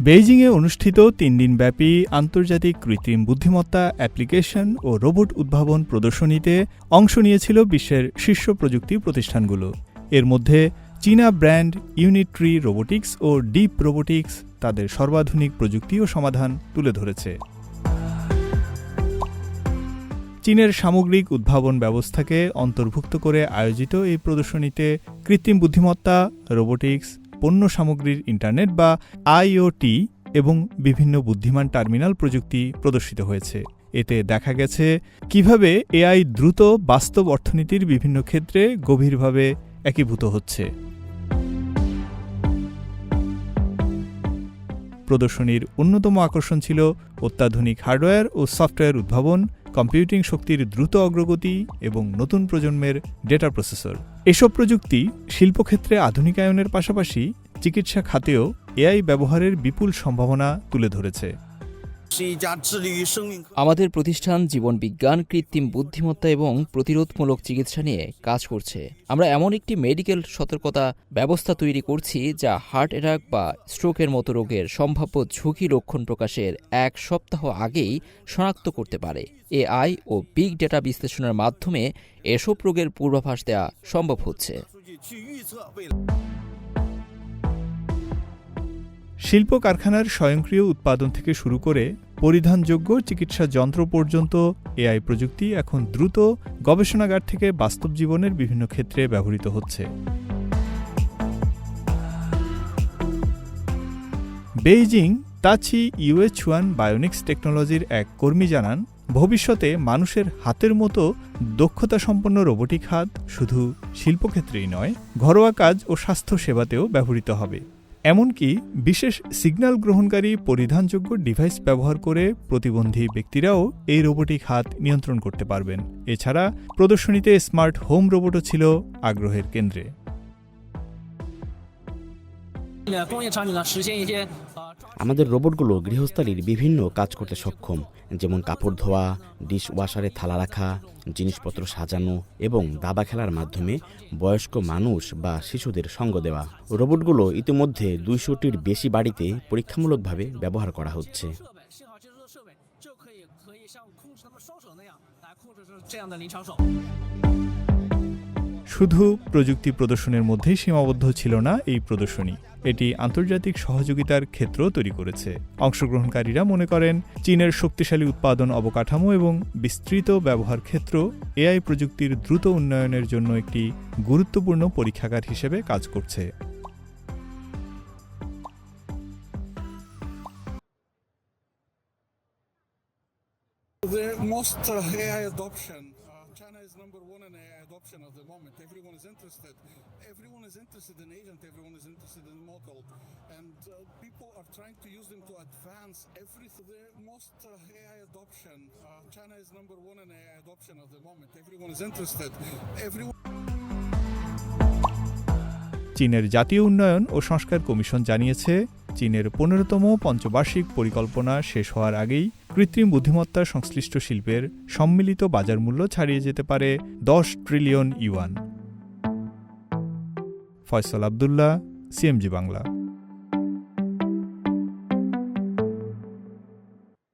বেইজিংয়ে অনুষ্ঠিত ৩ দিনব্যাপী আন্তর্জাতিক কৃত্রিম বুদ্ধিমত্তা অ্যাপ্লিকেশন ও রোবট উদ্ভাবন প্রদর্শনীতে অংশ নিয়েছিল বিশ্বের শীর্ষ প্রযুক্তি প্রতিষ্ঠানগুলো। এর মধ্যে চীনা ব্র্যান্ড ইউনিট্রি রোবোটিক্স ও ডিপ রোবোটিক্স তাদের সর্বাধুনিক প্রযুক্তি ও সমাধান তুলে ধরেছে। চীনের সামগ্রিক উদ্ভাবন ব্যবস্থাকে অন্তর্ভুক্ত করে আয়োজিত এই প্রদর্শনীতে কৃত্রিম বুদ্ধিমত্তা, রোবোটিক্স, পণ্য সামগ্রীর ইন্টারনেট বা আইওটি এবং বিভিন্ন বুদ্ধিমান টার্মিনাল প্রযুক্তি প্রদর্শিত হয়েছে। এতে দেখা গেছে কিভাবে এআই দ্রুত বাস্তব অর্থনীতির বিভিন্ন ক্ষেত্রে গভীরভাবে একীভূত হচ্ছে। প্রদর্শনীর অন্যতম আকর্ষণ ছিল অত্যাধুনিক হার্ডওয়্যার ও সফটওয়্যার উদ্ভাবন, কম্পিউটিং শক্তির দ্রুত অগ্রগতি এবং নতুন প্রজন্মের ডেটা প্রসেসর। এসব প্রযুক্তি শিল্পক্ষেত্রে আধুনিকায়নের পাশাপাশি চিকিৎসা খাতেও এআই ব্যবহারের বিপুল সম্ভাবনা তুলে ধরেছে। আমাদের প্রতিষ্ঠান জীবনবিজ্ঞান, কৃত্রিম বুদ্ধিমত্তা এবং প্রতিরোধমূলক চিকিৎসা নিয়ে কাজ করছে। আমরা এমন একটি মেডিকেল সতর্কতা ব্যবস্থা তৈরি করছি যা হার্ট অ্যাটাক বা স্ট্রোকের মতো রোগের সম্ভাব্য ঝুঁকি লক্ষণ প্রকাশের 1 সপ্তাহ আগেই শনাক্ত করতে পারে। এআই ও বিগ ডেটা বিশ্লেষণের মাধ্যমে এসব রোগের পূর্বাভাস দেওয়া সম্ভব হচ্ছে। শিল্প কারখানার স্বয়ংক্রিয় উৎপাদন থেকে শুরু করে পরিধানযোগ্য চিকিৎসা যন্ত্র পর্যন্ত এআই প্রযুক্তি এখন দ্রুত গবেষণাগার থেকে বাস্তব জীবনের বিভিন্ন ক্ষেত্রে ব্যবহৃত হচ্ছে। বেইজিং তাচি ইউএচ-1 বায়োনিক্স টেকনোলজির এক কর্মী জানান, ভবিষ্যতে মানুষের হাতের মতো দক্ষতাসম্পন্ন রোবোটিক হাত শুধু শিল্পক্ষেত্রেই নয়, ঘরোয়া কাজ ও স্বাস্থ্য সেবাতেও ব্যবহৃত হবে। এমনকি বিশেষ সিগন্যাল গ্রহণকারী পরিধানযোগ্য ডিভাইস ব্যবহার করে প্রতিবন্ধী ব্যক্তিরাও এই রোবোটিক হাত নিয়ন্ত্রণ করতে পারবেন। এছাড়া প্রদর্শনীতে স্মার্ট হোম রোবটও ছিল আগ্রহের কেন্দ্রে। আমাদের রোবটগুলো গৃহস্থালির বিভিন্ন কাজ করতে সক্ষম, যেমন কাপড় ধোয়া, ডিশ ওয়াশারে থালা রাখা, জিনিসপত্র সাজানো এবং দাবা খেলার মাধ্যমে বয়স্ক মানুষ বা শিশুদের সঙ্গ দেওয়া। রোবটগুলো ইতিমধ্যে 200টির বেশি বাড়িতে পরীক্ষামূলকভাবে ব্যবহার করা হচ্ছে। শুধু প্রযুক্তি প্রদর্শনের মধ্যেই সীমাবদ্ধ ছিল না এই প্রদর্শনী, এটি আন্তর্জাতিক সহযোগিতার ক্ষেত্র তৈরি করেছে। অংশগ্রহণকারীরা মনে করেন চীনের শক্তিশালী উৎপাদন অবকাঠামো এবং বিস্তৃত ব্যবহার ক্ষেত্র এআই প্রযুক্তির দ্রুত উন্নয়নের জন্য একটি গুরুত্বপূর্ণ পরীক্ষাগার হিসেবে কাজ করছে। China is number one in AI adoption at the moment. Everyone is interested. Everyone is interested in agent. Everyone is interested in model, and people are trying to use them to advance everything. The most AI adoption. China is number one in AI adoption at the moment. Everyone is interested. চীনের জাতীয় উন্নয়ন ও সংস্কার commission জানিয়েছে, চীনের 15তম পঞ্চবার্ষিক পরিকল্পনা শেষ হওয়ার আগেই কৃত্রিম বুদ্ধিমত্তা সংশ্লিষ্ট শিল্পের সম্মিলিত বাজার মূল্য ছাড়িয়ে যেতে পারে 10 trillion yuan. Faisal Abdullah, CMG Bangla.